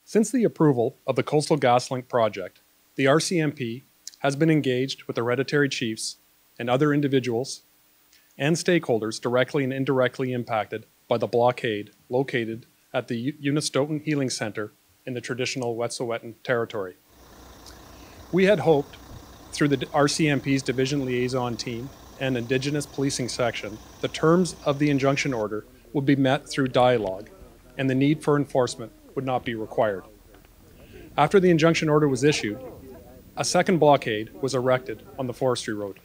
Since the approval of the Coastal GasLink project, the RCMP has been engaged with hereditary chiefs and other individuals and stakeholders directly and indirectly impacted by the blockade located at the Unistoten Healing Center in the traditional Wet'suwet'en territory. We had hoped, through the RCMP's Division Liaison Team and Indigenous Policing Section, the terms of the injunction order would be met through dialogue and the need for enforcement would not be required. After the injunction order was issued, a second blockade was erected on the forestry road.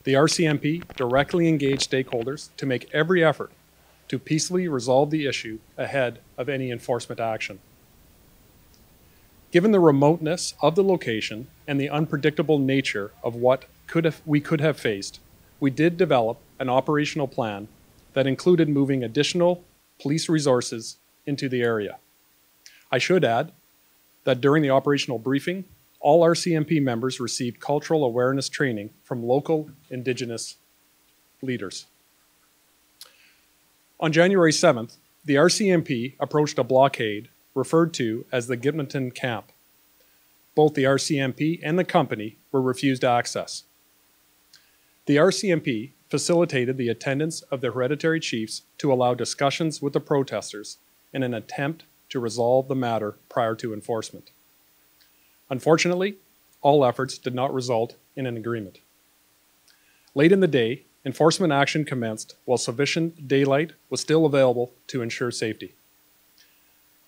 The RCMP directly engaged stakeholders to make every effort to peacefully resolve the issue ahead of any enforcement action. Given the remoteness of the location and the unpredictable nature of what we could have faced, we did develop an operational plan that included moving additional police resources into the area. I should add that during the operational briefing, all RCMP members received cultural awareness training from local Indigenous leaders. On January 7th, the RCMP approached a blockade referred to as the Gitmonton Camp. Both the RCMP and the company were refused access. The RCMP facilitated the attendance of the hereditary chiefs to allow discussions with the protesters in an attempt to resolve the matter prior to enforcement. Unfortunately, all efforts did not result in an agreement. Late in the day, enforcement action commenced while sufficient daylight was still available to ensure safety.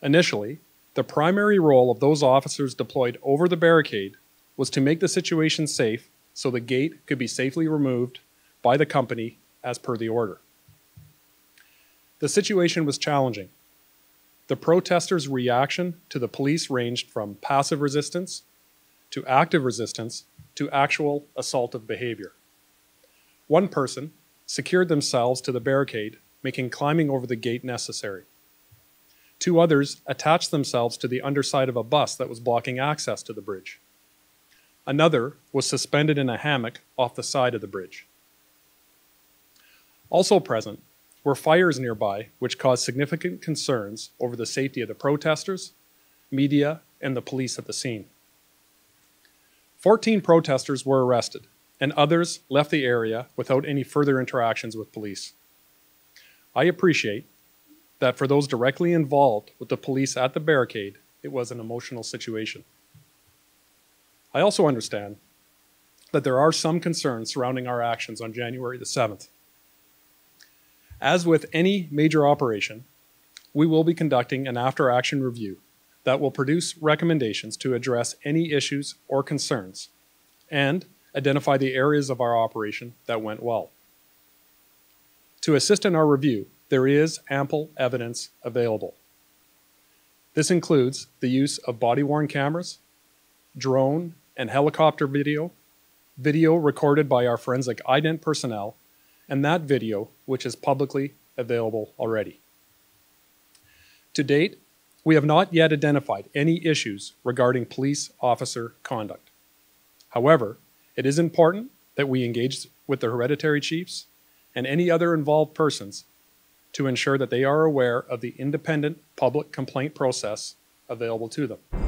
Initially, the primary role of those officers deployed over the barricade was to make the situation safe so the gate could be safely removed by the company as per the order. The situation was challenging. The protesters' reaction to the police ranged from passive resistance to active resistance to actual assaultive behavior. One person secured themselves to the barricade, making climbing over the gate necessary. Two others attached themselves to the underside of a bus that was blocking access to the bridge. Another was suspended in a hammock off the side of the bridge. Also present were fires nearby, which caused significant concerns over the safety of the protesters, media, and the police at the scene. 14 protesters were arrested, and others left the area without any further interactions with police. I appreciate that for those directly involved with the police at the barricade, it was an emotional situation. I also understand that there are some concerns surrounding our actions on January the 7th. As with any major operation, we will be conducting an after-action review that will produce recommendations to address any issues or concerns and identify the areas of our operation that went well. To assist in our review, there is ample evidence available. This includes the use of body-worn cameras, drone and helicopter video recorded by our forensic ident personnel, and that video which is publicly available already. To date, we have not yet identified any issues regarding police officer conduct. However, it is important that we engage with the hereditary chiefs and any other involved persons to ensure that they are aware of the independent public complaint process available to them.